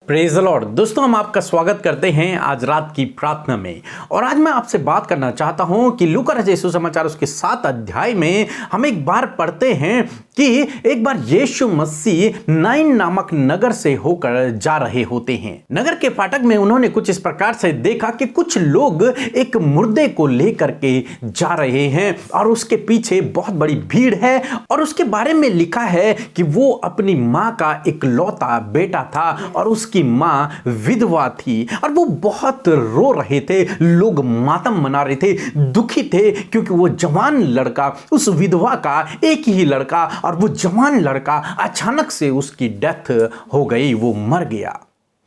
Praise the Lord. दोस्तों, हम आपका स्वागत करते हैं आज रात की प्रार्थना में। और आज मैं आपसे बात करना चाहता हूं कि लूका रचित सुसमाचार उसके 7 अध्याय में हम एक बार पढ़ते हैं कि एक बार यीशु मसीह नाइन नामक नगर से होकर जा रहे होते हैं। नगर के फाटक में उन्होंने कुछ इस प्रकार से देखा कि कुछ लोग एक मुर्दे को लेकर के जा रहे हैं और उसके पीछे बहुत बड़ी भीड़ है और उसके बारे में लिखा है कि वो अपनी माँ का इकलौता बेटा था और उसकी माँ विधवा थी और वो बहुत रो रहे थे। लोग मातम मना रहे थे, दुखी थे, क्योंकि वो जवान लड़का, उस विधवा का एक ही लड़का, और वो जवान लड़का अचानक से उसकी डेथ हो गई, वो मर गया।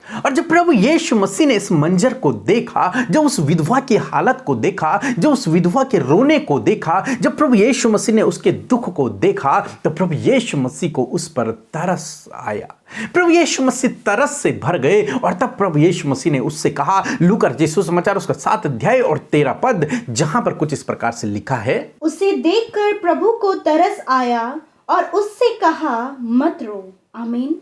और जब प्रभु यीशु मसीह ने इस मंजर को देखा, जब उस विधवा की हालत को देखा, जब उस विधवा के रोने को देखा, जब प्रभु यीशु मसीह ने उसके दुख को देखा, तो प्रभु यीशु मसीह को उस पर तरस आया। प्रभु यीशु मसीह तरस से भर गए और तब प्रभु यीशु मसीह ने उससे कहा, लूका रचित सुसमाचार उसका 7 अध्याय और 13 पद, जहां पर कुछ इस प्रकार से लिखा है, उसे देखकर प्रभु को तरस आया और उससे कहा, मत रो। आमीन।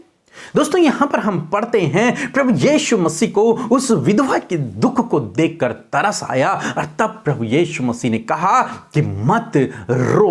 दोस्तों, यहां पर हम पढ़ते हैं प्रभु यीशु मसीह को उस विधवा के दुख को देखकर तरस आया और तब प्रभु यीशु मसीह ने कहा कि मत रो।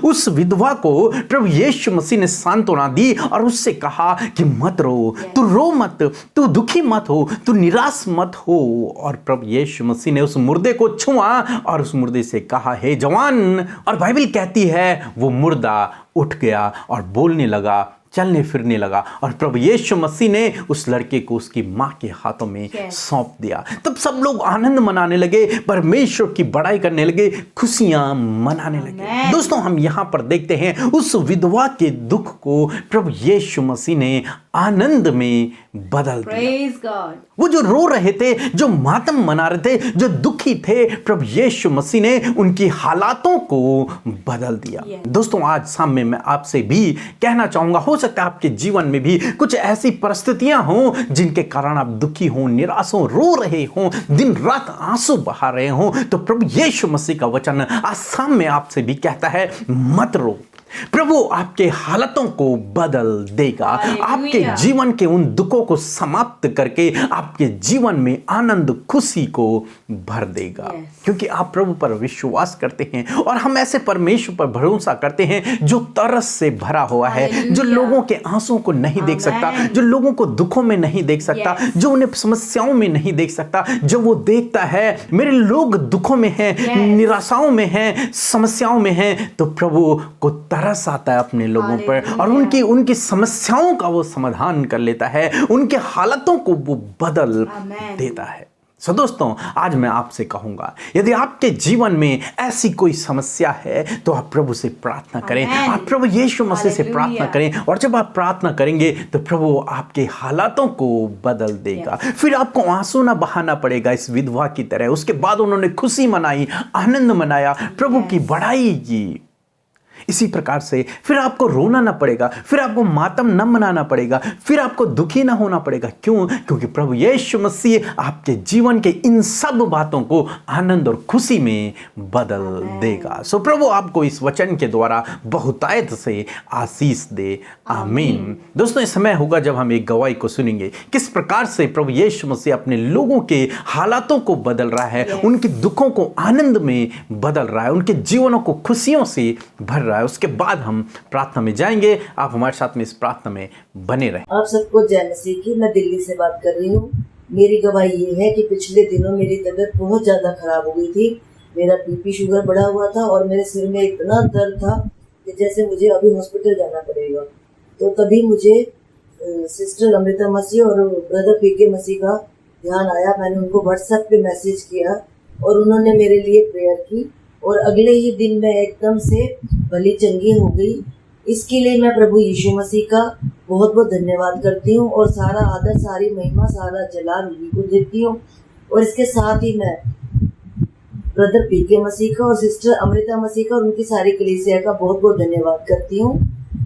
उस विधवा को प्रभु यीशु मसीह ने सांत्वना दी और उससे कहा कि मत रो, तू रो मत, तू दुखी मत हो, तू निराश मत हो। और प्रभु यीशु मसीह ने उस मुर्दे को छुआ और उस मुर्दे से कहा, हे जवान। और बाइबल कहती है वो मुर्दा उठ गया और बोलने लगा, चलने फिरने लगा। और प्रभु यीशु मसीह ने उस लड़के को उसकी माँ के हाथों में सौंप दिया। तब सब लोग आनंद मनाने लगे, परमेश्वर की बड़ाई करने लगे, खुशियां मनाने लगे। दोस्तों, हम यहाँ पर देखते हैं उस विधवा के दुख को प्रभु यीशु मसीह ने आनंद में बदल दिया। वो जो रो रहे थे, जो मातम मना रहे थे, जो दुखी थे, प्रभु यीशु मसीह ने उनकी हालातों को बदल दिया। दोस्तों, आज शाम में मैं आपसे भी कहना चाहूंगा, हो सकता है आपके जीवन में भी कुछ ऐसी परिस्थितियां हों जिनके कारण आप दुखी हों, निराश हों, रो रहे हों, दिन रात आंसू बहा रहे हों, तो प्रभु यीशु मसीह का वचन आज शाम में आपसे भी कहता है, मत रो। प्रभु आपके हालतों को बदल देगा, आपके जीवन के उन दुखों को समाप्त करके आपके जीवन में आनंद खुशी को भर देगा। क्योंकि आप प्रभु पर विश्वास करते हैं और हम ऐसे परमेश्वर पर भरोसा करते हैं जो तरस से भरा हुआ है, जो लोगों के आंसुओं को नहीं देख सकता, जो लोगों को दुखों में नहीं देख सकता, जो उन्हें समस्याओं में नहीं देख सकता। जो वो देखता है मेरे लोग दुखों में हैं, निराशाओं में हैं, समस्याओं में हैं, तो प्रभु को तरस आता है अपने लोगों पर और उनकी समस्याओं का वो समाधान कर लेता है, उनके हालतों को वो बदल देता है। सो दोस्तों, आज मैं आपसे कहूंगा, यदि आपके जीवन में ऐसी कोई समस्या है तो आप प्रभु से प्रार्थना करें, आप प्रभु यीशु मसीह से प्रार्थना करें। और जब आप प्रार्थना करेंगे तो प्रभु आपके हालातों को बदल देगा। फिर आपको आंसू ना बहाना पड़ेगा इस विधवा की तरह। उसके बाद उन्होंने खुशी मनाई, आनंद मनाया, प्रभु की बड़ाई की। इसी प्रकार से फिर आपको रोना ना पड़ेगा, फिर आपको मातम न मनाना पड़ेगा, फिर आपको दुखी ना होना पड़ेगा। क्यों? क्योंकि प्रभु यीशु मसीह आपके जीवन के इन सब बातों को आनंद और खुशी में बदल देगा। सो प्रभु आपको इस वचन के द्वारा बहुतायत से आशीष दे। आमीन। दोस्तों, इस समय होगा जब हम एक गवाही को सुनेंगे, किस प्रकार से प्रभु यीशु मसीह अपने लोगों के हालातों को बदल रहा है, उनके दुखों को आनंद में बदल रहा है, उनके जीवनों को खुशियों से भर रहा है। उसके बाद हम प्रार्थना में जाएंगे। आप हमारे साथ में इस प्रार्थना में बने रहें। आप सबको जय मसीह की। मैं दिल्ली से बात कर रही हूँ। मेरी गवाही ये है कि पिछले दिनों मेरी तबीयत बहुत ज्यादा खराब हो गई थी। मेरा बीपी शुगर बढ़ा हुआ था और मेरे सिर में इतना दर्द था कि जैसे मुझे अभी हॉस्पिटल जाना पड़ेगा। तो तभी मुझे सिस्टर अमृता मसीह और ब्रदर पीके मसीह का ध्यान आया। मैंने उनको व्हाट्सएप पे मैसेज किया और उन्होंने मेरे लिए प्रेयर की और अगले ही दिन मैं एकदम से भली चंगी हो गई। इसके लिए मैं प्रभु यीशु मसीह का बहुत बहुत धन्यवाद करती हूँ और सारा आदर, सारी महिमा, सारा जलाल उन्हीं को देती हूँ। और इसके साथ ही मैं ब्रदर पीके मसीह का और सिस्टर अमृता मसीह का और उनकी सारी कलीसिया का बहुत बहुत धन्यवाद करती हूँ।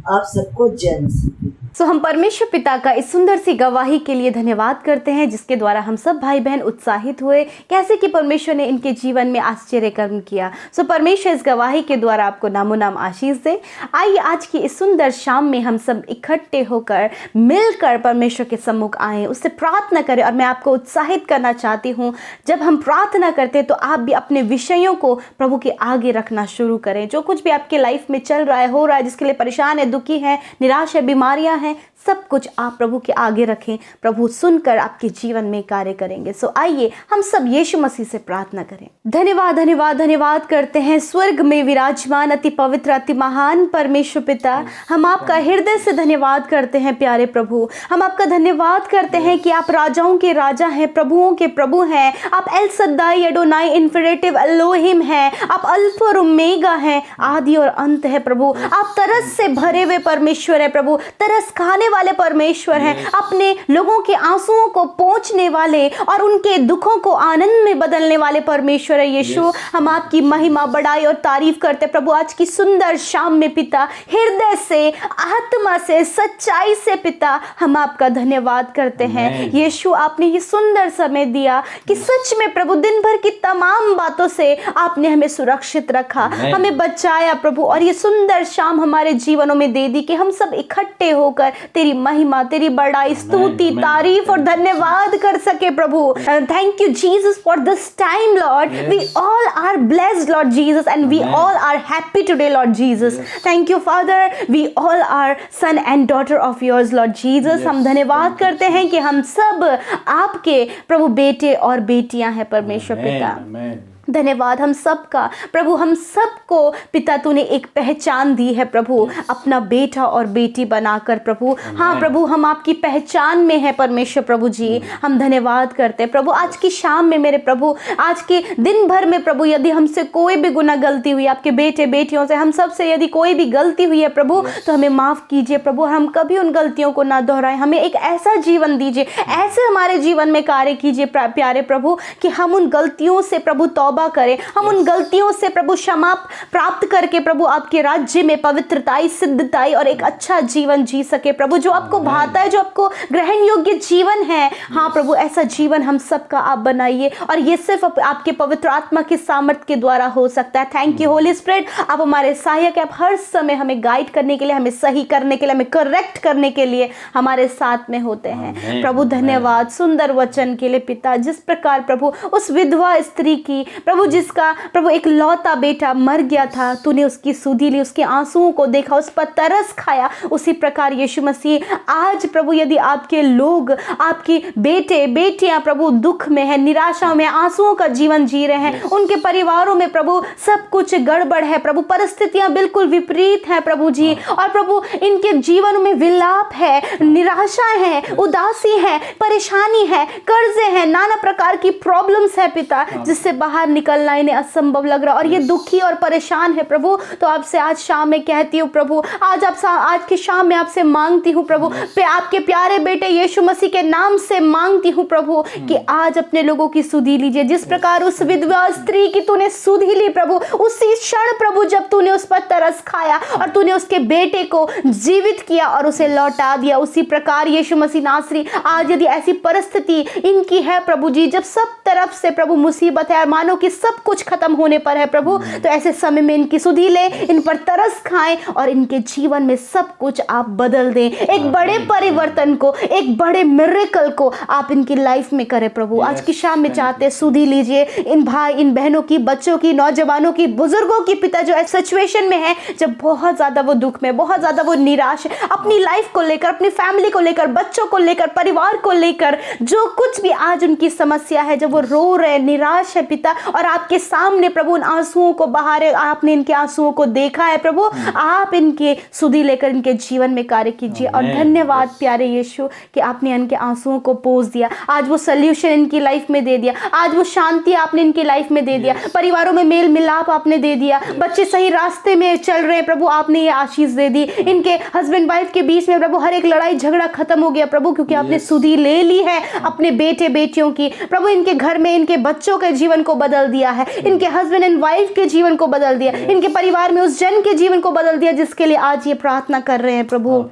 आप सबको जय मसीह। सो हम परमेश्वर पिता का इस सुंदर सी गवाही के लिए धन्यवाद करते हैं, जिसके द्वारा हम सब भाई बहन उत्साहित हुए कैसे कि परमेश्वर ने इनके जीवन में आश्चर्य कर्म किया। सो परमेश्वर इस गवाही के द्वारा आपको नामो नाम आशीष दे। आइए आज की इस सुंदर शाम में हम सब इकट्ठे होकर मिलकर परमेश्वर के सम्मुख आए, उससे प्रार्थना करें। और मैं आपको उत्साहित करना चाहती हूँ, जब हम प्रार्थना करते हैं तो आप भी अपने विषयों को प्रभु के आगे रखना शुरू करें। जो कुछ भी आपके लाइफ में चल रहा है, हो रहा है, जिसके लिए परेशान है, दुखी है, निराश है, बीमारियां हैं, सब कुछ आप प्रभु के आगे रखें। प्रभु सुनकर आपके जीवन में कार्य करेंगे। सो आइए हम सब यीशु मसीह से प्रार्थना करें। धन्यवाद धन्यवाद धन्यवाद करते हैं स्वर्ग में विराजमान अति पवित्र अति महान परमेश्वर पिता, हम आपका हृदय से धन्यवाद करते हैं प्यारे प्रभु। हम आपका धन्यवाद करते हैं कि आप राजाओं के राजा हैं, प्रभुओं के प्रभु हैं। आप एल सद्दाई, एडोनाई, इन्फिनिटिव, एलोहिम हैं। आप अल्फा और ओमेगा हैं, आदि और अंत है प्रभु। आप तरस से भरे हुए परमेश्वर है प्रभु, तरस खाने वाले परमेश्वर हैं, अपने लोगों के आंसुओं को पोंछने वाले और उनके दुखों को आनंद में बदलने वाले परमेश्वर है यीशु। हम आपकी महिमा, बड़ाई और तारीफ करते प्रभु। आज की सुंदर शाम में पिता, हृदय से, आत्मा से, सच्चाई से पिता, हम आपका धन्यवाद करते हैं यीशु। आपने ये सुंदर समय दिया कि सच में प्रभु दिन भर की तमाम बातों से आपने हमें सुरक्षित रखा, हमें बचाया प्रभु। और ये सुंदर शाम हमारे जीवनों में दे दी कि हम सब इकट्ठे होकर तेरी महिमा, तेरी बड़ाई, स्तुति, तारीफ और धन्यवाद कर सके प्रभु। Thank you Jesus for this time Lord. We all are blessed Lord Jesus and we all are happy today Lord Jesus. Thank you father, we all are son and daughter of yours Lord Jesus. हम धन्यवाद करते हैं कि हम सब आपके प्रभु बेटे और बेटियां हैं परमेश्वर पिता। धन्यवाद हम सबका प्रभु, हम सबको पिता तूने एक पहचान दी है प्रभु, अपना बेटा और बेटी बनाकर प्रभु। हाँ प्रभु, हम आपकी पहचान में है परमेश्वर प्रभु जी। हम धन्यवाद करते हैं प्रभु। आज की शाम में मेरे प्रभु, आज के दिन भर में प्रभु, यदि हमसे कोई भी गुनाह गलती हुई, आपके बेटे बेटियों से हम सब से यदि कोई भी गलती हुई है प्रभु, तो हमें माफ कीजिए प्रभु। हम कभी उन गलतियों को ना दोहराएं। हमें एक ऐसा जीवन दीजिए, ऐसे हमारे जीवन में कार्य कीजिए प्यारे प्रभु, कि हम उन गलतियों से प्रभु तौबा करें। हम उन गलतियों से प्रभु क्षमा प्राप्त करके प्रभु आपके राज्य में पवित्रताई, सिद्धताई और एक अच्छा जीवन जी सके प्रभु, जो आपको भाता है, जो आपको ग्रहण योग्य जीवन है। हाँ प्रभु, ऐसा जीवन हम सबका आप बनाइए, और ये सिर्फ आपके पवित्र आत्मा के सामर्थ्य के द्वारा हो सकता है। थैंक यू होली स्पिरिट, आप हमारे सहायक, आप हर समय हमें गाइड करने के लिए, हमें सही करने के लिए, हमें करेक्ट करने के लिए हमारे साथ में होते हैं प्रभु। धन्यवाद सुंदर वचन के लिए पिता। जिस प्रकार प्रभु उस विधवा स्त्री की प्रभु, जिसका प्रभु एक लौता बेटा मर गया था, तूने उसकी सुधि ली, उसके आंसुओं को देखा, उस पर तरस खाया। उसी प्रकार यीशु मसीह आज प्रभु, यदि आपके लोग, आपके बेटे बेटियां प्रभु दुख में है, निराशा में, आंसुओं का जीवन जी रहे हैं, उनके परिवारों में प्रभु सब कुछ गड़बड़ है प्रभु, परिस्थितियां बिल्कुल विपरीत है प्रभु जी, और प्रभु इनके जीवन में विलाप है, निराशा है, उदासी है, परेशानी है, कर्जे हैं, नाना प्रकार की प्रॉब्लम्स है पिता, जिससे बाहर निकलना इन्हें असंभव लग रहा, और ये दुखी और परेशान है प्रभु। तो आपसे आज शाम में कहती हूँ प्रभु, आज की शाम में आपसे मांगती हूँ प्रभु, आपके प्यारे बेटे यीशु मसीह के नाम से मांगती हूँ प्रभु, कि आज अपने लोगों की सुधि लीजिए। जिस प्रकार उस विधवा स्त्री की तूने सुधि ली प्रभु, उसी क्षण प्रभु जब तूने उस पर तरस खाया और तूने उसके बेटे को जीवित किया और उसे लौटा दिया, उसी प्रकार यीशु मसीह नासरी आज यदि ऐसी परिस्थिति इनकी है प्रभु जी, जब सब तरफ से प्रभु मुसीबत है, मानो कि सब कुछ खत्म होने पर है प्रभु, तो ऐसे समय में इनकी सुधि ले, इन पर तरस खाएं और इनके जीवन में सब कुछ आप बदल दें। एक बड़े परिवर्तन को, एक बड़े मिरेकल को आप इनकी लाइफ में करें प्रभु। आज की शाम में चाहते सुधि लीजिए इन भाई, इन बहनों की, बच्चों की, नौजवानों की, बुजुर्गों की पिता, जो सिचुएशन में है, जब बहुत ज्यादा वो दुख में, बहुत ज्यादा वो निराश है, अपनी लाइफ को लेकर, अपनी फैमिली को लेकर, बच्चों को लेकर, परिवार को लेकर, जो कुछ भी आज उनकी समस्या है, जब वो रो रहे, निराश है पिता, और आपके सामने प्रभु उन आंसुओं को बहारे, आपने इनके आंसुओं को देखा है प्रभु, आप इनके सुधि लेकर इनके जीवन में कार्य कीजिए। और धन्यवाद प्यारे यीशु कि आपने इनके आंसुओं को पोंछ दिया, आज वो सल्यूशन इनकी लाइफ में दे दिया, आज वो शांति आपने इनकी लाइफ में दे दिया, परिवारों में मेल मिलाप आपने दे दिया, बच्चे सही रास्ते में चल रहे हैं प्रभु, आपने ये आशीष दे दी, इनके हस्बैंड वाइफ के बीच में प्रभु हर एक लड़ाई झगड़ा खत्म हो गया प्रभु, क्योंकि आपने सुधि ले ली है अपने बेटे बेटियों की प्रभु। इनके घर में इनके बच्चों के जीवन को बदल दिया है, इनके हस्बैंड एंड वाइफ के जीवन को बदल दिया, इनके परिवार में उस जन के जीवन को बदल दिया जिसके लिए आज ये प्रार्थना कर रहे हैं प्रभु।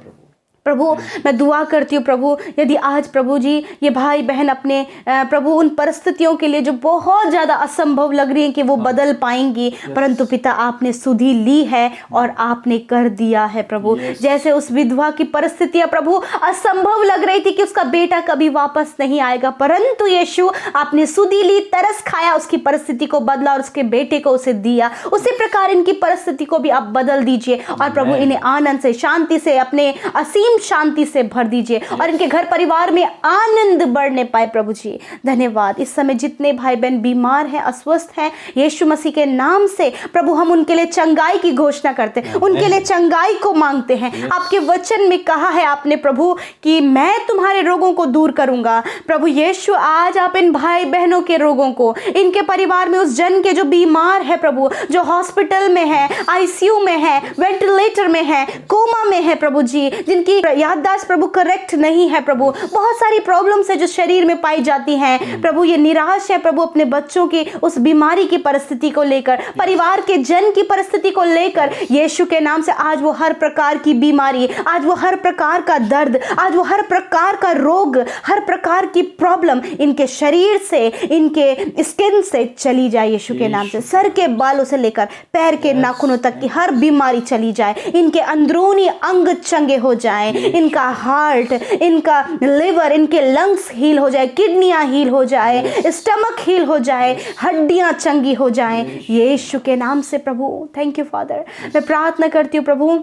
प्रभु मैं दुआ करती हूँ प्रभु, यदि आज प्रभु जी ये भाई बहन अपने प्रभु उन परिस्थितियों के लिए जो बहुत ज़्यादा असंभव लग रही हैं कि वो बदल पाएंगी, परंतु पिता आपने सुधि ली है और आपने कर दिया है प्रभु। जैसे उस विधवा की परिस्थितियाँ प्रभु असंभव लग रही थी कि उसका बेटा कभी वापस नहीं आएगा, परंतु यीशु आपने सुधि ली, तरस खाया, उसकी परिस्थिति को बदला और उसके बेटे को उसे दिया। उसी प्रकार इनकी परिस्थिति को भी आप बदल दीजिए और प्रभु इन्हें आनंद से, शांति से, अपने असीम शांति से भर दीजिए और इनके घर परिवार में आनंद बढ़ने पाए प्रभु जी। धन्यवाद। इस समय जितने भाई बहन बीमार हैं, अस्वस्थ हैं, यीशु मसीह के नाम से प्रभु हम उनके लिए चंगाई की घोषणा करते हैं, उनके लिए चंगाई को मांगते हैं। आपके वचन में कहा है आपने प्रभु कि मैं तुम्हारे रोगों को दूर करूंगा। प्रभु यीशु आज आप इन भाई बहनों के रोगों को, इनके परिवार में उस जन के जो बीमार है प्रभु, जो हॉस्पिटल में है, आईसीयू में है, वेंटिलेटर में है, कोमा में है प्रभु जी, जिनकी याददाश्त प्रभु करेक्ट नहीं है प्रभु, बहुत सारी प्रॉब्लम्स है जो शरीर में पाई जाती हैं प्रभु, ये निराश है प्रभु अपने बच्चों की उस बीमारी की परिस्थिति को लेकर, परिवार के जन की परिस्थिति को लेकर, यीशु के नाम से आज वो हर प्रकार की बीमारी, आज वो हर प्रकार का दर्द, आज वो हर प्रकार का रोग, हर प्रकार की प्रॉब्लम इनके शरीर से, इनके स्किन से चली जाए यीशु के नाम से। सर के बालों से लेकर पैर के नाखूनों तक की हर बीमारी चली जाए, इनके अंदरूनी अंग चंगे हो जाए, इनका हार्ट, इनका लिवर, इनके लंग्स हील हो जाए, किडनियां हील हो जाए, स्टमक हील हो जाए, हड्डियां चंगी हो जाए यीशु के नाम से प्रभु। Thank you father. मैं प्रार्थना करती हूँ प्रभु,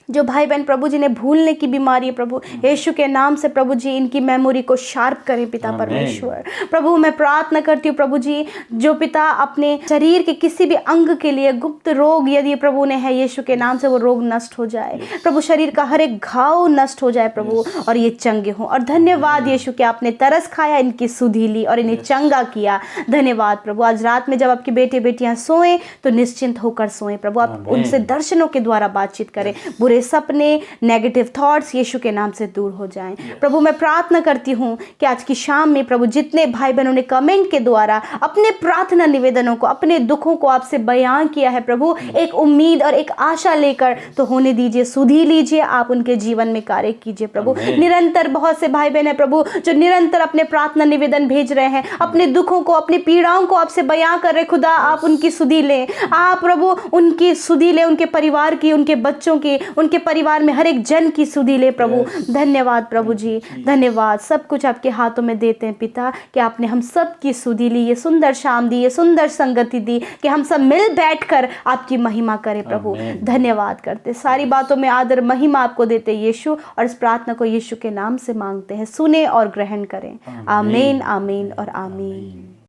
जो भाई बहन प्रभु जी ने भूलने की बीमारी है प्रभु, यीशु के नाम से प्रभु जी इनकी मेमोरी को शार्प करें पिता परमेश्वर। प्रभु मैं प्रार्थना करती हूँ प्रभु जी, जो पिता अपने शरीर के किसी भी अंग के लिए गुप्त रोग यदि प्रभु ने है, यीशु के नाम से वो रोग नष्ट हो जाए प्रभु, शरीर का हर एक घाव नष्ट हो जाए प्रभु और ये चंगे हों। और धन्यवाद यीशु कि आपने तरस खाया, इनकी सुधि ली और इन्हें चंगा किया। धन्यवाद प्रभु। आज रात में जब आपके बेटे बेटियां सोएं तो निश्चिंत होकर सोएं प्रभु, आप उनसे दर्शनों के द्वारा बातचीत करें, बुरे सपने, नेगेटिव थॉट्स यीशु के नाम से दूर हो जाएं प्रभु। मैं प्रार्थना करती हूँ कि आज की शाम में प्रभु जितने भाई बहनों ने कमेंट के द्वारा अपने प्रार्थना निवेदनों को, अपने दुखों को आपसे बयां किया है प्रभु, एक उम्मीद और एक आशा लेकर तो होने दीजिए, सुधि लीजिए, आप उनके जीवन में कार्य कीजिए प्रभु। निरंतर बहुत से भाई बहन है प्रभु जो निरंतर अपने प्रार्थना निवेदन भेज रहे हैं, अपने दुखों को, अपनी पीड़ाओं को आपसे बयां कर रहे, खुदा आप उनकी सुधि लें, आप प्रभु उनकी सुधि लें, उनके परिवार की, उनके बच्चों की, उनके परिवार में हर एक जन की सुधि ले प्रभु। धन्यवाद प्रभु जी, धन्यवाद। सब कुछ आपके हाथों में देते हैं पिता कि आपने हम सब की सुधि ली, ये सुंदर शाम दी, ये सुंदर संगति दी कि हम सब मिल बैठकर आपकी महिमा करें प्रभु। धन्यवाद करते, सारी बातों में आदर महिमा आपको देते यीशु, और इस प्रार्थना को यीशु के नाम से मांगते हैं, सुने और ग्रहण करें। आमीन, आमीन और आमीन।